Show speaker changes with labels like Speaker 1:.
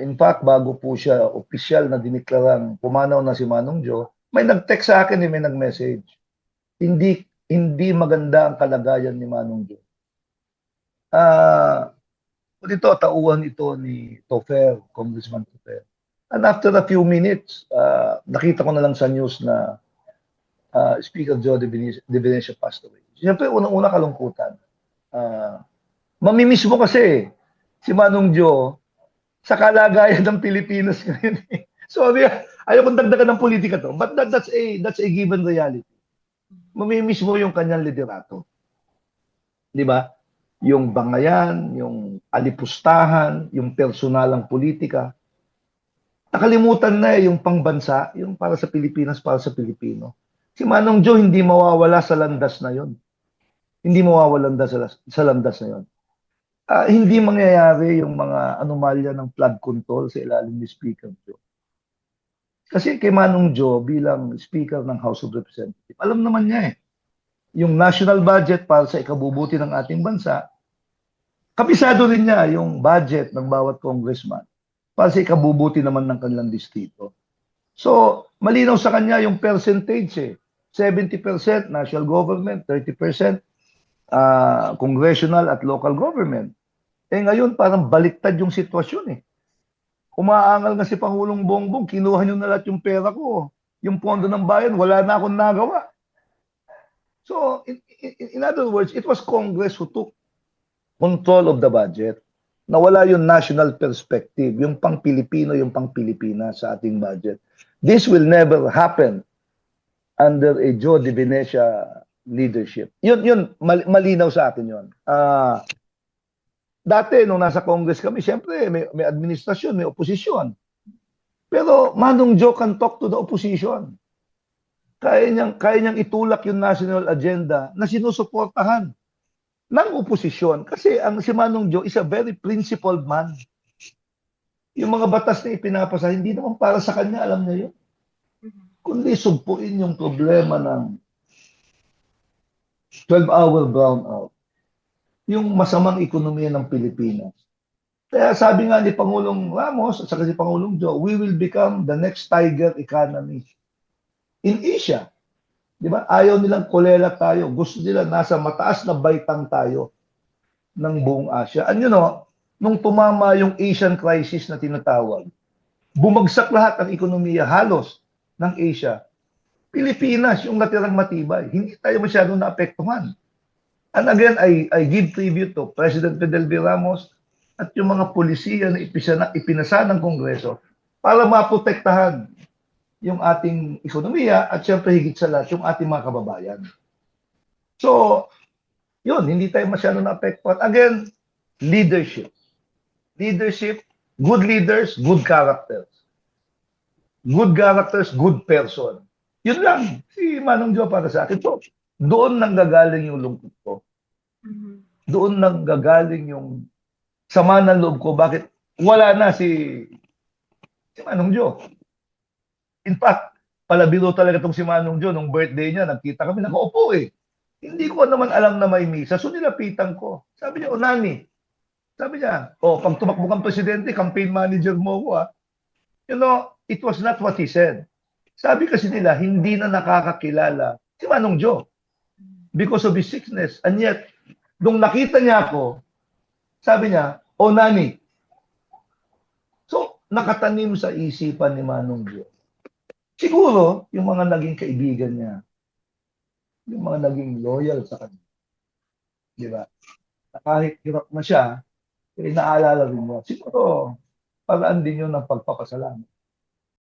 Speaker 1: In fact, bago po siya opisyal na diniklarang pumanaw na si Manong Jo, may nag-text sa akin, may nag-message. Hindi maganda ang kalagayan ni Manong Jo. Ito, tauhan ito ni Tofer, Congressman Tofer. And after a few minutes, nakita ko na lang sa news na Speaker Joe De Venecia passed away. Siyempre, unang-una kalungkutan. Mamimiss mo kasi si Manong Jo sa kalagayan ng Pilipinas ngayon. Sorry, ayaw kong dagdagan ng politika to, but that's a given reality. Mamimiss mo yung kanyang liderato. Di ba? Yung bangayan, yung alipustahan, yung personalang politika. Nakalimutan na yung pangbansa, yung para sa Pilipinas, para sa Pilipino. Si Manong Jo hindi mawawala sa landas na yon. Hindi mawawala sa landas na yon. Hindi mangyayari yung mga anomalya ng flood control sa ilalim ni Speaker Jo. Kasi kay Manong Jo bilang Speaker ng House of Representatives, alam naman niya yung national budget para sa ikabubuti ng ating bansa, kabisado rin niya yung budget ng bawat congressman para sa ikabubuti naman ng kanilang distrito. So, malinaw sa kanya yung percentage 70% national government, 30% congressional at local government. Ngayon parang baliktad yung sitwasyon Umaangal nga si Pangulong Bongbong, kinuha niyo na lahat yung pera ko. Yung pondo ng bayan, wala na akong nagawa. So, in other words, it was Congress who took control of the budget. Nawala yung national perspective, yung pang-Pilipino, yung pang-Pilipina sa ating budget. This will never happen under a Joe De Venecia leadership. Yun, malinaw sa akin yun. Dati, nung nasa Congress kami, siyempre, may administrasyon, may oposisyon. Pero Manong Jo can talk to the opposition. Kaya niyang itulak yung national agenda na sinusuportahan ng oposisyon. Kasi si Manong Jo is a very principled man. Yung mga batas na ipinapasa, hindi naman para sa kanya, alam niya yun. Kundi sugpuin yung problema ng 12-hour brownout. Yung masamang ekonomiya ng Pilipinas. Kaya sabi nga ni Pangulong Ramos at saka si Pangulong Jo, we will become the next tiger economy in Asia. Di ba? Ayaw nilang kolela tayo. Gusto nila nasa mataas na baitang tayo ng buong Asia. And nung tumama yung Asian crisis na tinatawag, bumagsak lahat ang ekonomiya halos ng Asia. Pilipinas yung natirang matibay. Hindi tayo masyadong naapektuhan. And again, I give tribute to President Fidel V. Ramos at yung mga polisiya na ipinasa ng Kongreso para maprotektahan yung ating ekonomiya at syempre higit sa lahat yung ating mga kababayan. So, yun, hindi tayo masyado na-apektuhan. Again, leadership. Leadership, good leaders, good characters. Good characters, good person. Yun lang, si Manong Jo para sa akin. So, doon nanggagaling yung lungkot ko. Doon nanggagaling yung sama ng loob ko. Bakit wala na si Manong Jo? In fact, palabiro talaga itong si Manong Jo. Nung birthday niya, nagkita kami, nakaupo Hindi ko naman alam na may misa. So nilapitan ko. Sabi niya, Nani. Sabi niya, pag tumakbo kang presidente, campaign manager mo ko it was not what he said. Sabi kasi nila, hindi na nakakakilala si Manong Jo because of his sickness. And yet, nung nakita niya ako, sabi niya, Nani. So, nakatanim sa isipan ni Manong Jo. Siguro, yung mga naging kaibigan niya, yung mga naging loyal sa kanya. Di ba? Kahit hirap na siya, naalala rin mo. Siguro, paraan din yun ng pagpapasalamat.